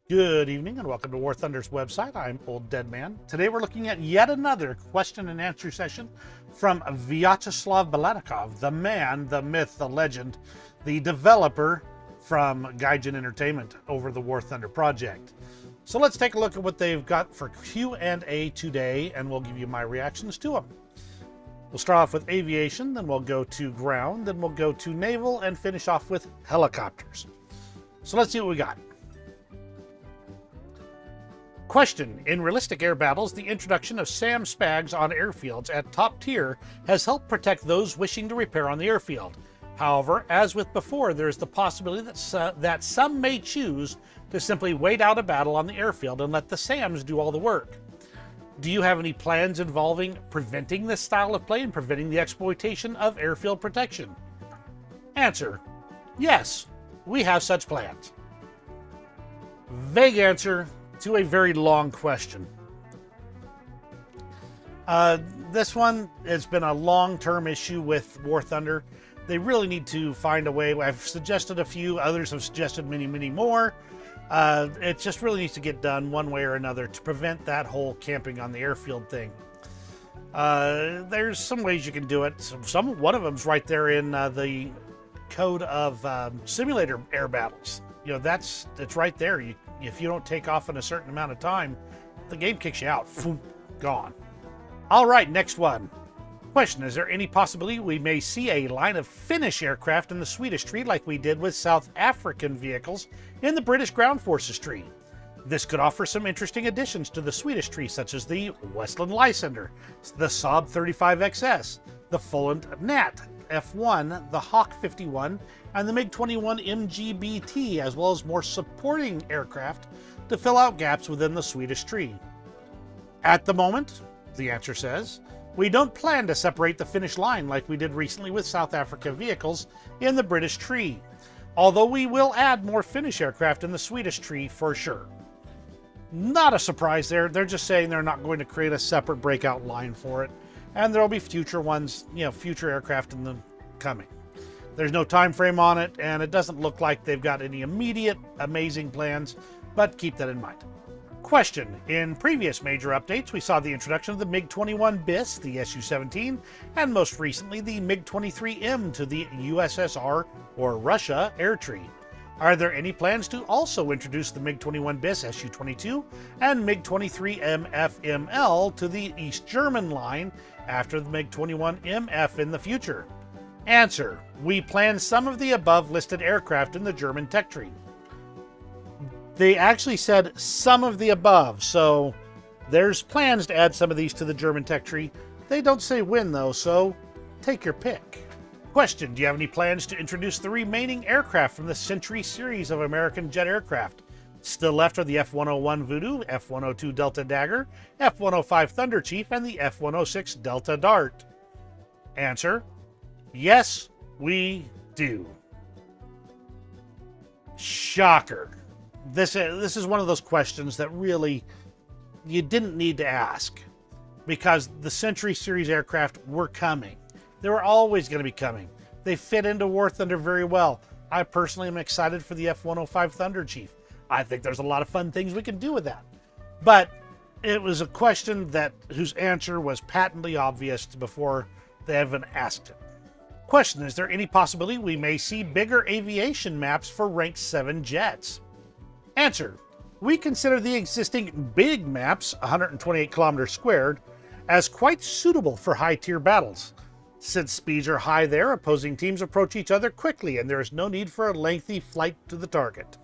Good evening and welcome to War Thunder's website. I'm Old Dead Man. Today we're looking at yet another question and answer session from Vyacheslav Bulannikov, the man, the myth, the legend, the developer from Gaijin Entertainment over the War Thunder project. So let's take a look at what they've got for Q&A today, and we'll give you my reactions to them. We'll start off with aviation, then we'll go to ground, then we'll go to naval, and finish off with helicopters. So let's see what we got. Question: in realistic air battles, the introduction of SAM SPAGs on airfields at top tier has helped protect those wishing to repair on the airfield. However, as with before, there is the possibility that some may choose to simply wait out a battle on the airfield and let the SAMs do all the work. Do you have any plans involving preventing this style of play and preventing the exploitation of airfield protection? Answer: yes, we have such plans. Vague answer to a very long question. This one has been a long-term issue with War Thunder. They really need to find a way. I've suggested a few, others have suggested many, many more. It just really needs to get done one way or another to prevent that whole camping on the airfield thing. There's some ways you can do it. One of them's right there in the code of simulator air battles. You know, it's right there. If you don't take off in a certain amount of time, the game kicks you out. Gone. All right, next one. Question: is there any possibility we may see a line of Finnish aircraft in the Swedish tree like we did with South African vehicles in the British Ground Forces tree? This could offer some interesting additions to the Swedish tree, such as the Westland Lysander, the Saab 35XS, the Fulland Nat F1, the Hawk 51, and the MiG-21 MGBT, as well as more supporting aircraft to fill out gaps within the Swedish tree. At the moment, the answer says, we don't plan to separate the Finnish line like we did recently with South Africa vehicles in the British tree, although we will add more Finnish aircraft in the Swedish tree for sure. Not a surprise there. They're just saying they're not going to create a separate breakout line for it, and there'll be future ones, future aircraft in the coming. There's no time frame on it, and it doesn't look like they've got any immediate amazing plans, but keep that in mind. Question: in previous major updates, we saw the introduction of the MiG-21 BIS, the Su-17, and most recently the MiG-23M to the USSR, or Russia, air tree. Are there any plans to also introduce the MiG-21 BIS Su-22 and MiG-23M FML to the East German line after the MiG-21 MF in the future? Answer: we plan some of the above listed aircraft in the German tech tree. They actually said some of the above, so there's plans to add some of these to the German tech tree. They don't say when though, so take your pick. Question: do you have any plans to introduce the remaining aircraft from the Century series of American jet aircraft? Still left are the F-101 Voodoo, F-102 Delta Dagger, F-105 Thunder Chief, and the F-106 Delta Dart. Answer: yes, we do. Shocker. This is one of those questions that really you didn't need to ask, because the Century Series aircraft were coming. They were always going to be coming. They fit into War Thunder very well. I personally am excited for the F-105 Thunder Chief. I think there's a lot of fun things we can do with that. But it was a question whose answer was patently obvious before they even asked it. Question: is there any possibility we may see bigger aviation maps for Rank 7 jets? Answer: we consider the existing big maps, 128 kilometers squared, as quite suitable for high-tier battles. Since speeds are high there, opposing teams approach each other quickly, and there is no need for a lengthy flight to the target.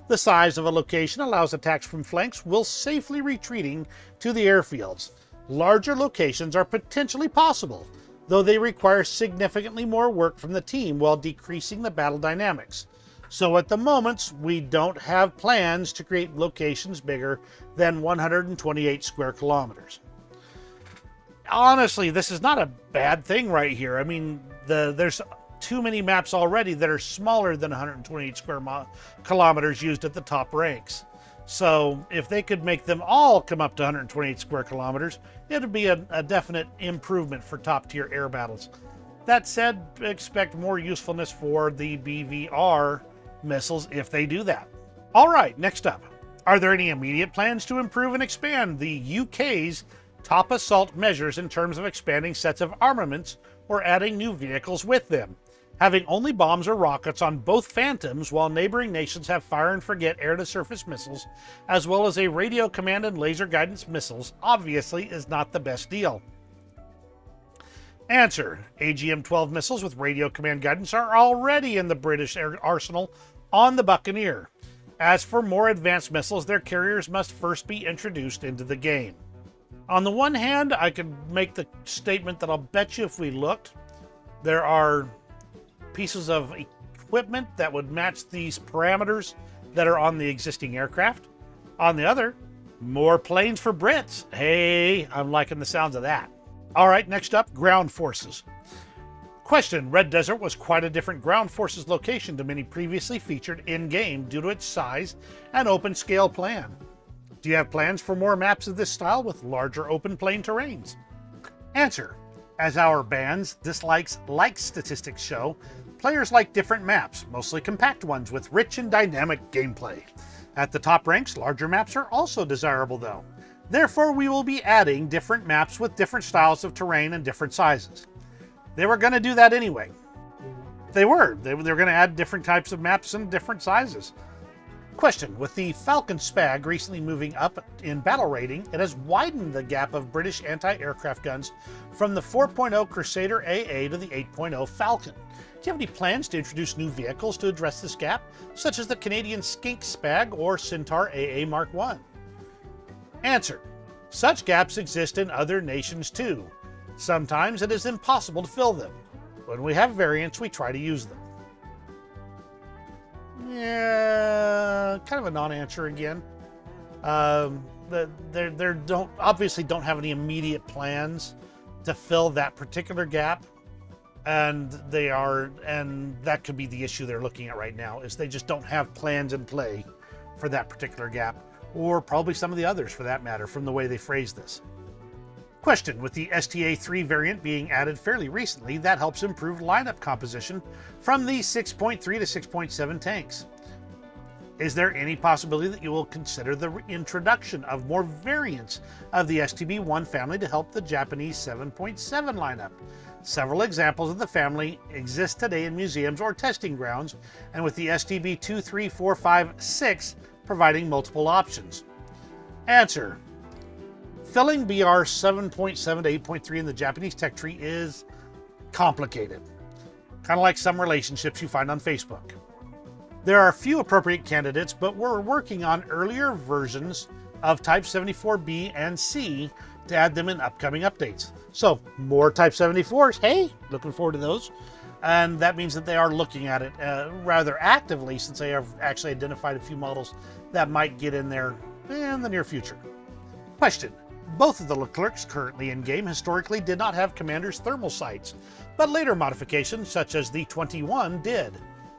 The size of a location allows attacks from flanks while safely retreating to the airfields. Larger locations are potentially possible, though they require significantly more work from the team while decreasing the battle dynamics. So at the moment, we don't have plans to create locations bigger than 128 square kilometers. Honestly, this is not a bad thing right here. I mean, there's too many maps already that are smaller than 128 square kilometers used at the top ranks. So if they could make them all come up to 128 square kilometers, it would be a definite improvement for top tier air battles. That said, expect more usefulness for the BVR missiles if they do that. All right, next up. Are there any immediate plans to improve and expand the UK's top assault measures in terms of expanding sets of armaments or adding new vehicles with them? Having only bombs or rockets on both Phantoms while neighboring nations have fire-and-forget air-to-surface missiles, as well as a radio command and laser guidance missiles, obviously is not the best deal. Answer. AGM-12 missiles with radio command guidance are already in the British arsenal on the Buccaneer. As for more advanced missiles, their carriers must first be introduced into the game. On the one hand, I could make the statement that I'll bet you if we looked, there are pieces of equipment that would match these parameters that are on the existing aircraft. On the other, more planes for Brits. Hey, I'm liking the sounds of that. All right, next up, ground forces. Question. Red Desert was quite a different ground forces location to many previously featured in-game due to its size and open scale plan. Do you have plans for more maps of this style with larger open plain terrains? Answer. As our band's dislikes-likes statistics show, players like different maps, mostly compact ones with rich and dynamic gameplay. At the top ranks, larger maps are also desirable though. Therefore, we will be adding different maps with different styles of terrain and different sizes. They were going to do that anyway. They were going to add different types of maps and different sizes. Question. With the Falcon Spag recently moving up in battle rating, it has widened the gap of British anti-aircraft guns from the 4.0 Crusader AA to the 8.0 Falcon. Do you have any plans to introduce new vehicles to address this gap, such as the Canadian Skink Spag or Centaur AA Mark I? Answer. Such gaps exist in other nations too. Sometimes it is impossible to fill them. When we have variants, we try to use them. Yeah, kind of a non-answer again. They obviously don't have any immediate plans to fill that particular gap, and that could be the issue they're looking at right now, is they just don't have plans in play for that particular gap, or probably some of the others for that matter, from the way they phrase this. Question. With the STA-3 variant being added fairly recently, that helps improve lineup composition from the 6.3 to 6.7 tanks. Is there any possibility that you will consider the introduction of more variants of the STB-1 family to help the Japanese 7.7 lineup? Several examples of the family exist today in museums or testing grounds, and with the STB-2, 3, 4, 5, 6 providing multiple options. Answer. Filling BR 7.7 to 8.3 in the Japanese tech tree is complicated, kind of like some relationships you find on Facebook. There are a few appropriate candidates, but we're working on earlier versions of Type 74B and C to add them in upcoming updates. So more Type 74s, hey, looking forward to those. And that means that they are looking at it rather actively, since they have actually identified a few models that might get in there in the near future. Question. Both of the Leclercs currently in-game historically did not have Commander's thermal sights, but later modifications such as the 21 did.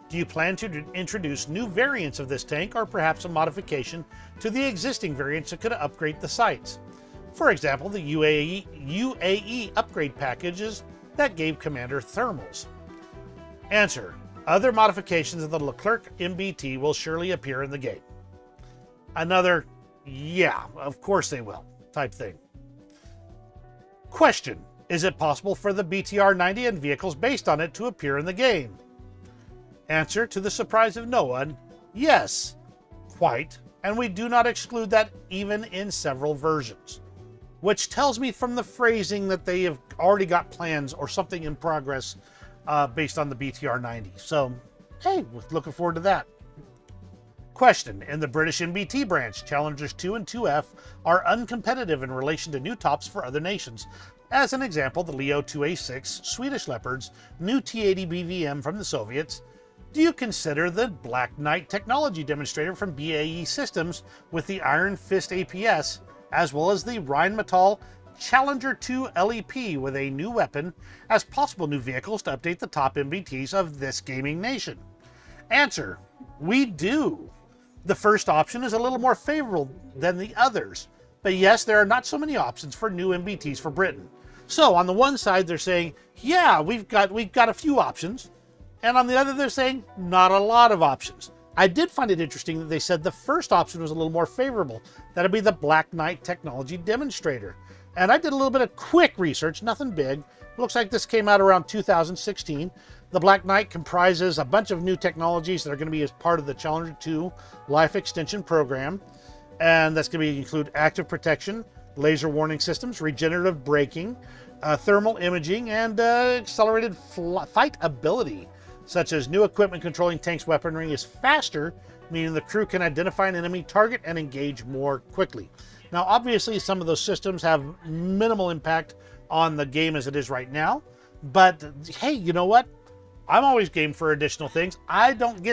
Do you plan to introduce new variants of this tank, or perhaps a modification to the existing variants that could upgrade the sights? For example, the UAE upgrade packages that gave Commander thermals. Answer. Other modifications of the Leclerc MBT will surely appear in the game. Another, yeah, of course they will, type thing. Question. Is it possible for the BTR-90 and vehicles based on it to appear in the game? Answer, to the surprise of no one, yes, quite, and we do not exclude that even in several versions. Which tells me from the phrasing that they have already got plans or something in progress based on the BTR-90. So, hey, looking forward to that. Question. In the British MBT branch, Challengers 2 and 2F are uncompetitive in relation to new tops for other nations. As an example, the Leo 2A6 Swedish Leopards, new T-80 BVM from the Soviets. Do you consider the Black Knight technology demonstrator from BAE Systems with the Iron Fist APS, as well as the Rheinmetall Challenger 2 LEP with a new weapon, as possible new vehicles to update the top MBTs of this gaming nation? Answer. We do. The first option is a little more favorable than the others, but yes, there are not so many options for new MBTs for Britain. So on the one side, they're saying, yeah, we've got a few options, and on the other, they're saying not a lot of options. I did find it interesting that they said the first option was a little more favorable. That'd be the Black Knight Technology Demonstrator. And I did a little bit of quick research, nothing big. Looks like this came out around 2016. The Black Knight comprises a bunch of new technologies that are going to be as part of the Challenger 2 Life Extension Program. And that's going to include active protection, laser warning systems, regenerative braking, thermal imaging, and accelerated fight ability, such as new equipment controlling tanks' weaponry is faster, meaning the crew can identify an enemy target and engage more quickly. Now, obviously, some of those systems have minimal impact on the game as it is right now, but hey, you know what? I'm always game for additional things. I don't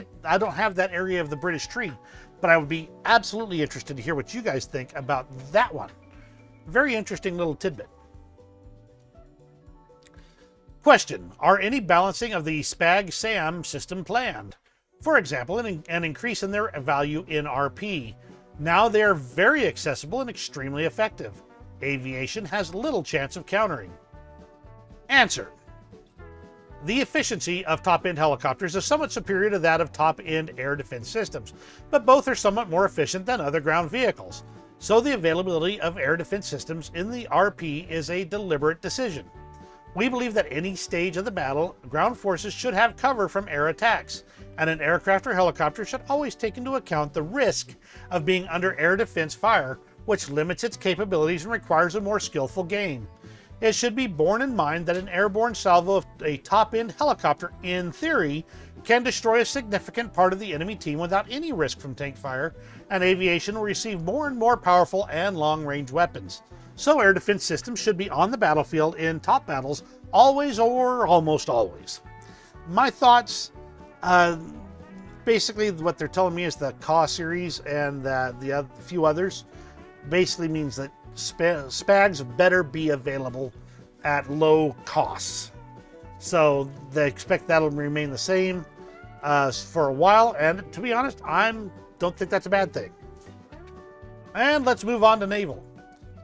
have that area of the British tree, but I would be absolutely interested to hear what you guys think about that one. Very interesting little tidbit. Question: are any balancing of the SPAG-SAM system planned? For example, an increase in their value in RP. Now they are very accessible and extremely effective. Aviation has little chance of countering. Answer: the efficiency of top-end helicopters is somewhat superior to that of top-end air defense systems, but both are somewhat more efficient than other ground vehicles. So the availability of air defense systems in the RP is a deliberate decision. We believe that any stage of the battle, ground forces should have cover from air attacks, and an aircraft or helicopter should always take into account the risk of being under air defense fire, which limits its capabilities and requires a more skillful game. It should be borne in mind that an airborne salvo of a top-end helicopter, in theory, can destroy a significant part of the enemy team without any risk from tank fire, and aviation will receive more and more powerful and long-range weapons. So air defense systems should be on the battlefield in top battles, always or almost always. My thoughts, basically what they're telling me is the CAW series and the few others basically means that SPAGs better be available at low costs. So they expect that'll remain the same for a while, and to be honest, I don't think that's a bad thing. And let's move on to naval.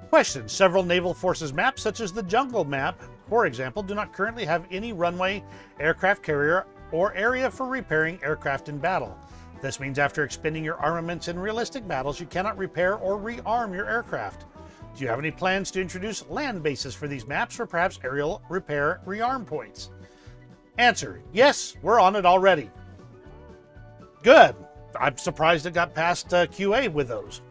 Question: several naval forces maps, such as the Jungle map, for example, do not currently have any runway, aircraft carrier, or area for repairing aircraft in battle. This means after expending your armaments in realistic battles, you cannot repair or rearm your aircraft. Do you have any plans to introduce land bases for these maps, or perhaps aerial repair rearm points? Answer: yes, we're on it already. Good. I'm surprised it got past QA with those.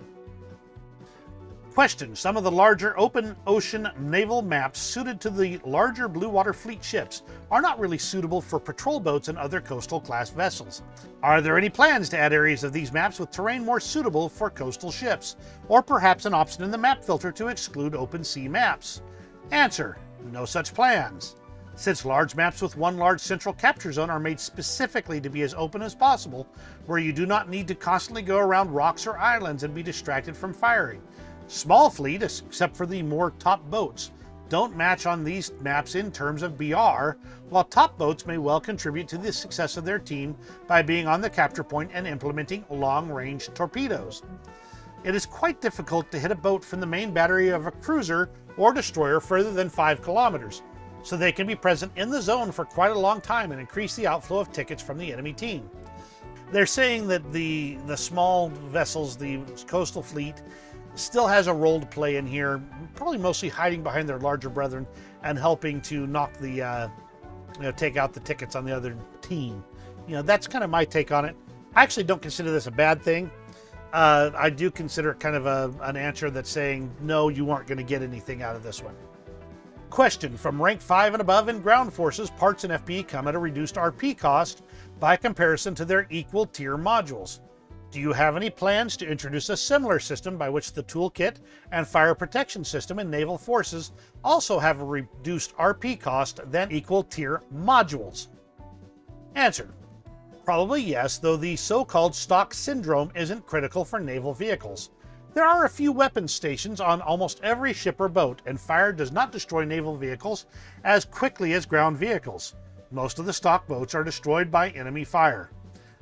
Question: some of the larger open ocean naval maps suited to the larger Blue Water Fleet ships are not really suitable for patrol boats and other coastal class vessels. Are there any plans to add areas of these maps with terrain more suitable for coastal ships, or perhaps an option in the map filter to exclude open sea maps? Answer: no such plans. Since large maps with one large central capture zone are made specifically to be as open as possible, where you do not need to constantly go around rocks or islands and be distracted from firing. Small fleet, except for the more top boats, don't match on these maps in terms of BR, while top boats may well contribute to the success of their team by being on the capture point and implementing long-range torpedoes. It is quite difficult to hit a boat from the main battery of a cruiser or destroyer further than 5 kilometers, so they can be present in the zone for quite a long time and increase the outflow of tickets from the enemy team. They're saying that the small vessels, the coastal fleet, still has a role to play in here, probably mostly hiding behind their larger brethren and helping to knock the, take out the tickets on the other team. That's kind of my take on it. I actually don't consider this a bad thing. I do consider it kind of an answer that's saying, no, you aren't going to get anything out of this one. Question: from rank 5 and above in ground forces, parts and FP come at a reduced RP cost by comparison to their equal tier modules. Do you have any plans to introduce a similar system by which the toolkit and fire protection system in naval forces also have a reduced RP cost than equal tier modules? Answer: probably yes, though the so-called stock syndrome isn't critical for naval vehicles. There are a few weapon stations on almost every ship or boat, and fire does not destroy naval vehicles as quickly as ground vehicles. Most of the stock boats are destroyed by enemy fire,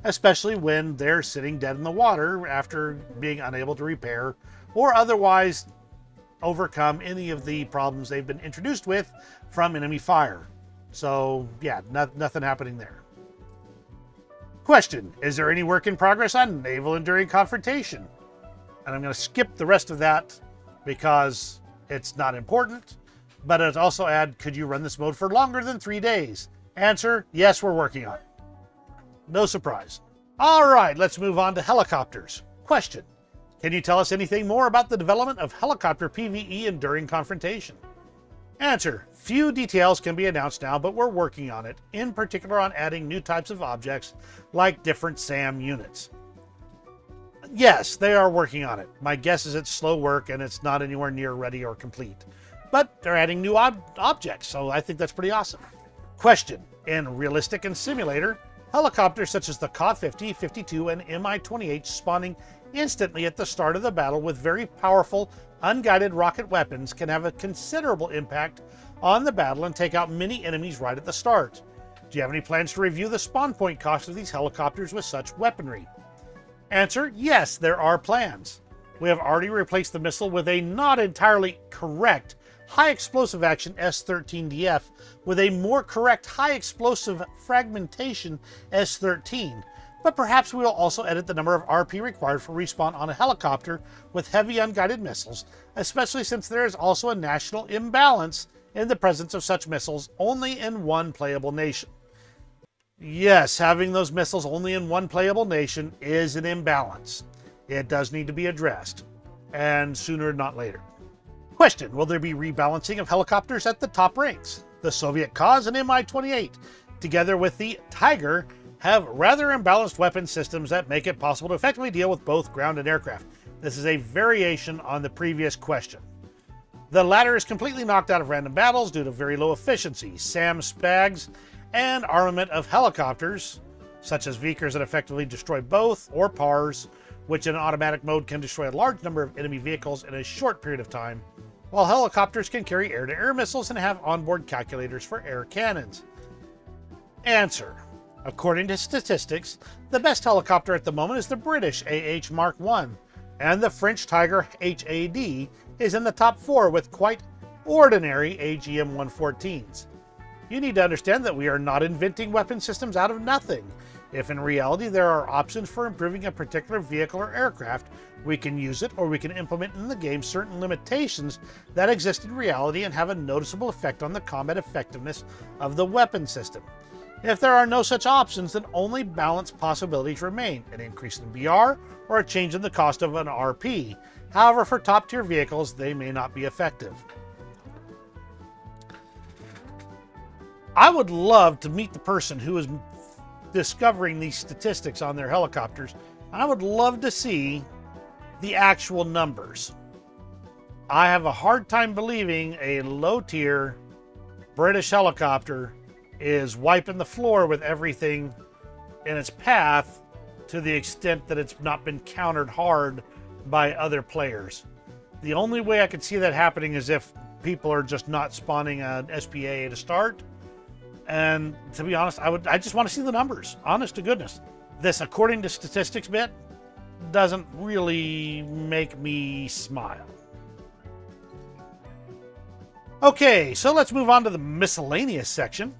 especially when they're sitting dead in the water after being unable to repair or otherwise overcome any of the problems they've been introduced with from enemy fire. So yeah, nothing happening there. Question, is there any work in progress on naval enduring confrontation? And I'm going to skip the rest of that because it's not important. But it also add, could you run this mode for longer than 3 days? Answer, yes, we're working on it. No surprise. All right, let's move on to helicopters. Question, can you tell us anything more about the development of helicopter PvE enduring confrontation? Answer, few details can be announced now, but we're working on it, in particular on adding new types of objects like different SAM units. Yes, they are working on it. My guess is it's slow work and it's not anywhere near ready or complete. But they're adding new objects, so I think that's pretty awesome. Question, in realistic and simulator, helicopters such as the Ka-50, 52, and Mi-28 spawning instantly at the start of the battle with very powerful, unguided rocket weapons can have a considerable impact on the battle and take out many enemies right at the start. Do you have any plans to review the spawn point cost of these helicopters with such weaponry? Answer, yes, there are plans. We have already replaced the missile with a not entirely correct high explosive action S-13DF with a more correct high explosive fragmentation S-13, but perhaps we will also edit the number of RP required for respawn on a helicopter with heavy unguided missiles, especially since there is also a national imbalance in the presence of such missiles only in one playable nation. Yes, having those missiles only in one playable nation is an imbalance. It does need to be addressed, and sooner not later. Question, will there be rebalancing of helicopters at the top ranks? The Soviet Kaz and Mi-28, together with the Tiger, have rather imbalanced weapon systems that make it possible to effectively deal with both ground and aircraft. This is a variation on the previous question. The latter is completely knocked out of random battles due to very low efficiency, SAM spags, and armament of helicopters, such as Vikers that effectively destroy both, or PARs, which in automatic mode can destroy a large number of enemy vehicles in a short period of time, while helicopters can carry air-to-air missiles and have onboard calculators for air cannons. Answer. According to statistics, the best helicopter at the moment is the British AH Mark I, and the French Tiger HAD is in the top 4 with quite ordinary AGM-114s. You need to understand that we are not inventing weapon systems out of nothing. If in reality there are options for improving a particular vehicle or aircraft, we can use it, or we can implement in the game certain limitations that exist in reality and have a noticeable effect on the combat effectiveness of the weapon system. If there are no such options, then only balanced possibilities remain, an increase in BR or a change in the cost of an RP. However, for top tier vehicles, they may not be effective. I would love to meet the person who is discovering these statistics on their helicopters. I would love to see the actual numbers. I have a hard time believing a low tier British helicopter is wiping the floor with everything in its path to the extent that it's not been countered hard by other players. The only way I could see that happening is if people are just not spawning an SPA to start. And to be honest, I just want to see the numbers. Honest to goodness. This, according to statistics bit, doesn't really make me smile. Okay, so let's move on to the miscellaneous section.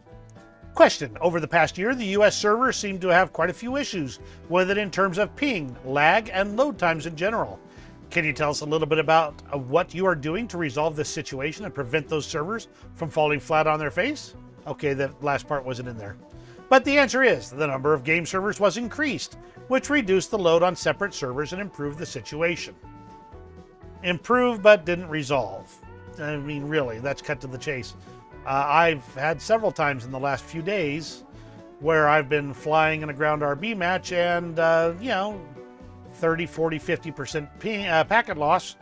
Question, over the past year, the US servers seem to have quite a few issues with it in terms of ping, lag, and load times in general. Can you tell us a little bit about what you are doing to resolve this situation and prevent those servers from falling flat on their face? Okay, that last part wasn't in there. But the answer is, the number of game servers was increased, which reduced the load on separate servers and improved the situation. Improved, but didn't resolve. I mean, really, that's cut to the chase. I've had several times in the last few days where I've been flying in a ground RB match and, 30, 40, 50% packet loss.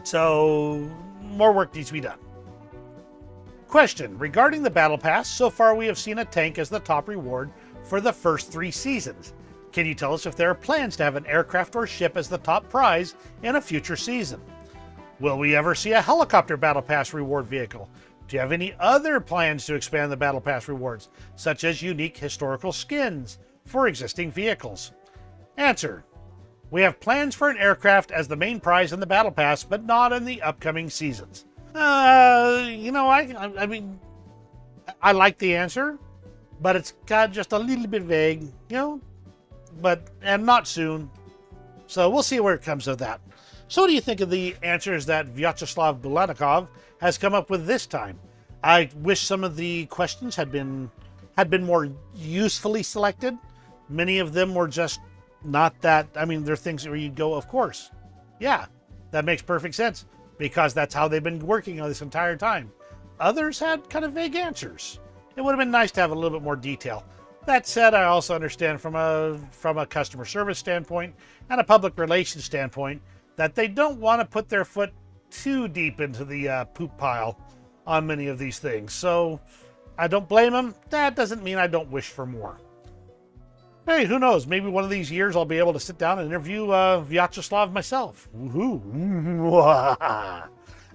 So, more work needs to be done. Question, regarding the Battle Pass, so far we have seen a tank as the top reward for the first 3 seasons. Can you tell us if there are plans to have an aircraft or ship as the top prize in a future season? Will we ever see a helicopter Battle Pass reward vehicle? Do you have any other plans to expand the Battle Pass rewards, such as unique historical skins for existing vehicles? Answer. We have plans for an aircraft as the main prize in the Battle Pass, but not in the upcoming seasons. I mean, I like the answer, but it's got just a little bit vague, and not soon. So we'll see where it comes of that. So what do you think of the answers that Vyacheslav Bulannikov has come up with this time? I wish some of the questions had been more usefully selected. Many of them were just not that. I mean, they're things where you go, of course. Yeah, that makes perfect sense because that's how they've been working on this entire time. Others had kind of vague answers. It would have been nice to have a little bit more detail. That said, I also understand from a customer service standpoint and a public relations standpoint that they don't want to put their foot too deep into the poop pile on many of these things. So I don't blame them. That doesn't mean I don't wish for more. Hey, who knows? Maybe one of these years I'll be able to sit down and interview Vyacheslav myself. Woohoo!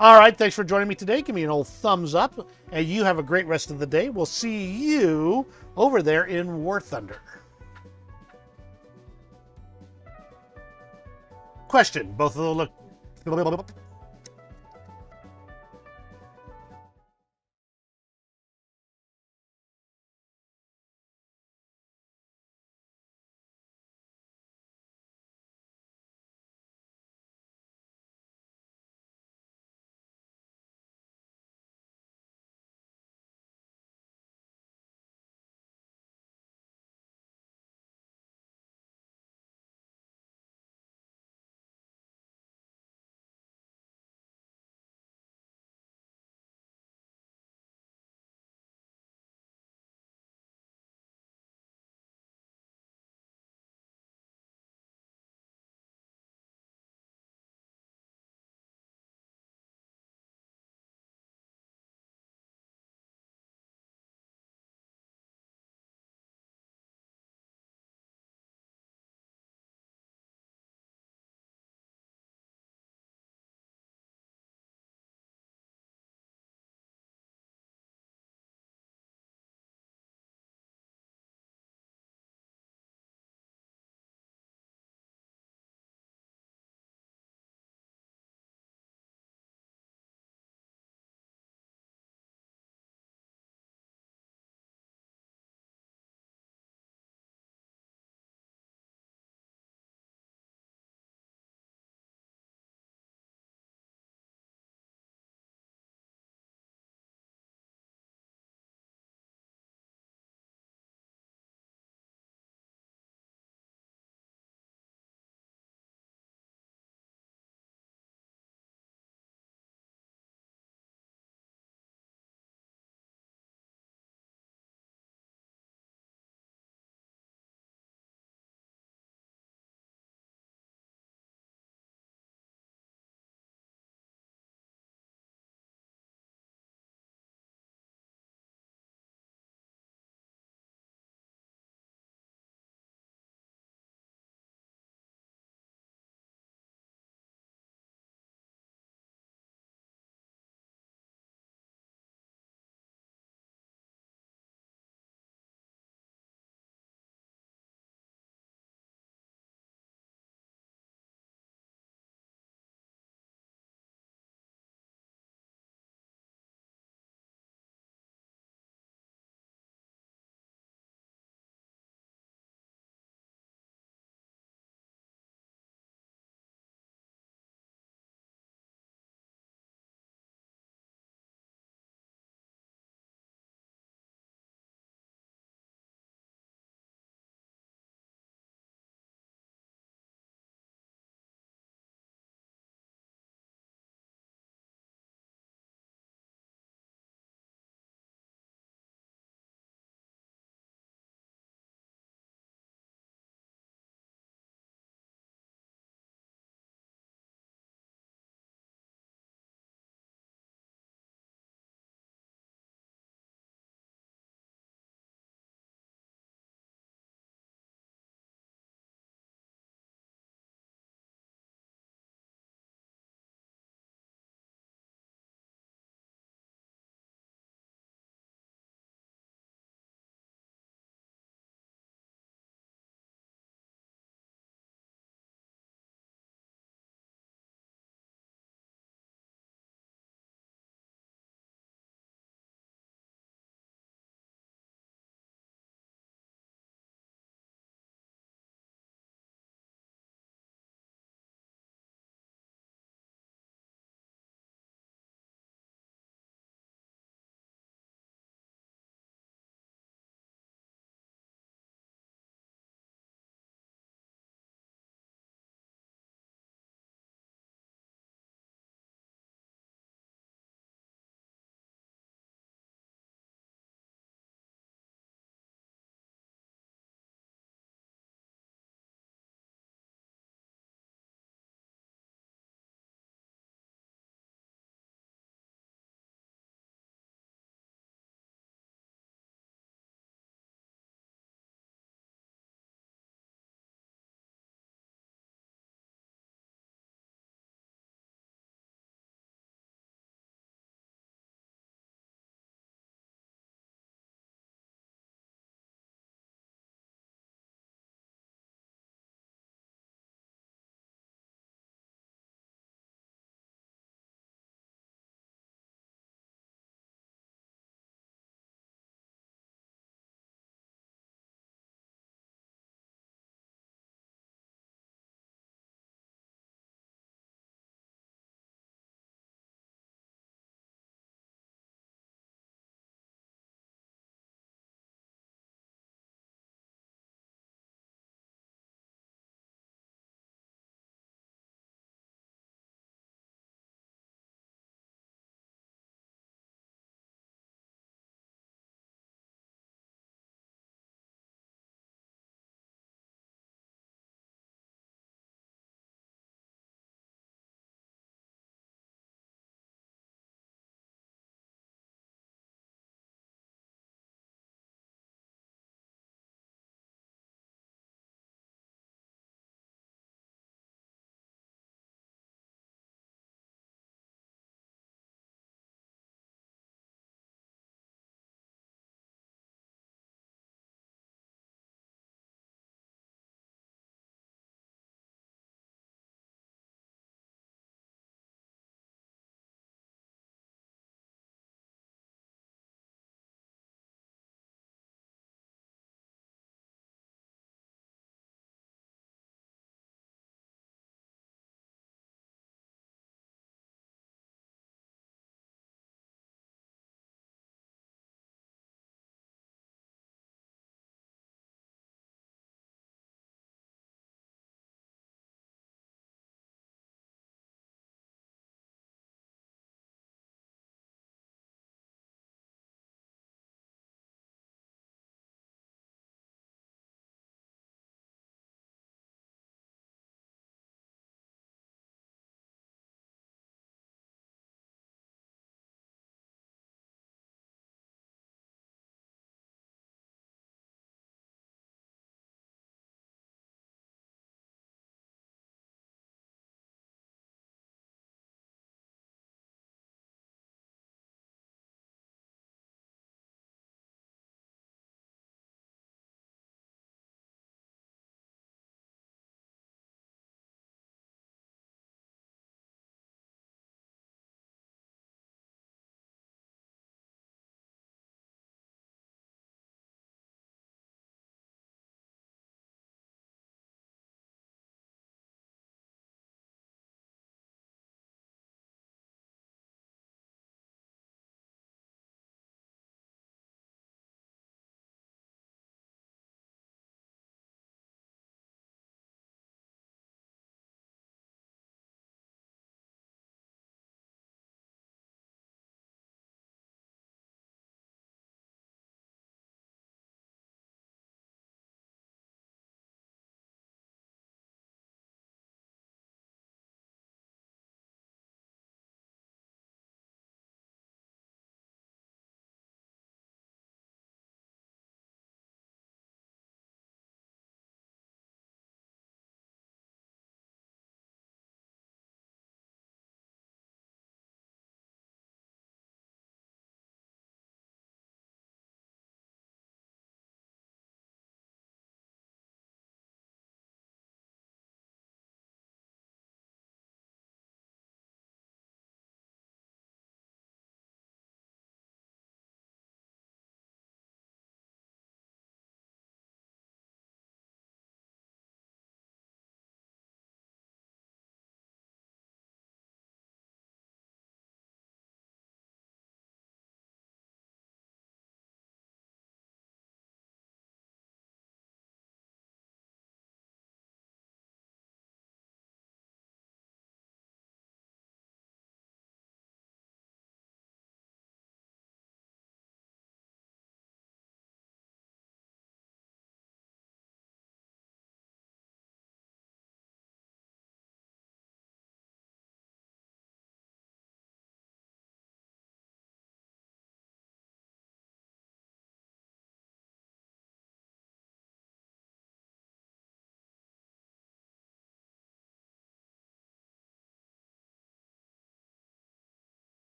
All right, thanks for joining me today. Give me an old thumbs up, and you have a great rest of the day. We'll see you over there in War Thunder. Question. Both of those look